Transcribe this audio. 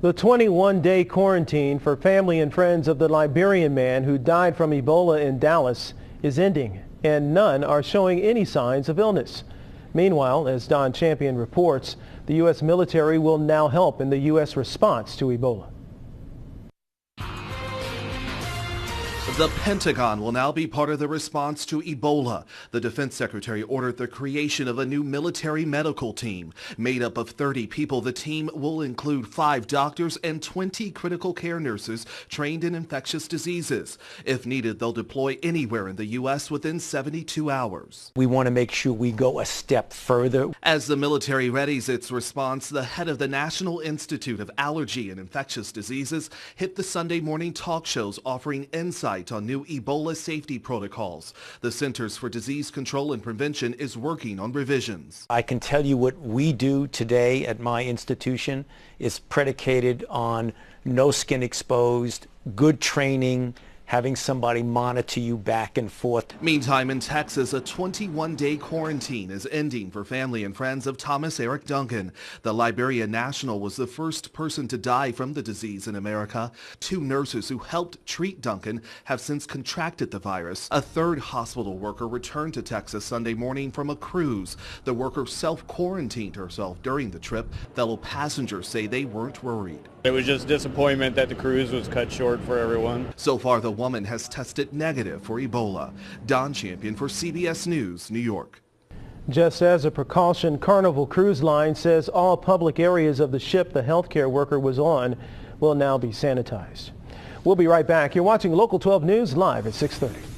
The 21-day quarantine for family and friends of the Liberian man who died from Ebola in Dallas is ending, and none are showing any signs of illness. Meanwhile, as Don Champion reports, the U.S. military will now help in the U.S. response to Ebola. The Pentagon will now be part of the response to Ebola. The Defense Secretary ordered the creation of a new military medical team. Made up of 30 people, the team will include 5 doctors and 20 critical care nurses trained in infectious diseases. If needed, they'll deploy anywhere in the U.S. within 72 hours. We want to make sure we go a step further. As the military readies its response, the head of the National Institute of Allergy and Infectious Diseases hit the Sunday morning talk shows offering insight on new Ebola safety protocols. The Centers for Disease Control and Prevention is working on revisions. I can tell you what we do today at my institution is predicated on no skin exposed, good training, having somebody monitor you back and forth. Meantime, in Texas, a 21-day quarantine is ending for family and friends of Thomas Eric Duncan. The Liberian national was the first person to die from the disease in America. 2 nurses who helped treat Duncan have since contracted the virus. A 3rd hospital worker returned to Texas Sunday morning from a cruise. The worker self-quarantined herself during the trip. Fellow passengers say they weren't worried. It was just disappointment that the cruise was cut short for everyone. So far, the woman has tested negative for Ebola. Don Champion for CBS News, New York. Just as a precaution, Carnival Cruise Line says all public areas of the ship the healthcare worker was on will now be sanitized. We'll be right back. You're watching Local 12 News live at 6:30.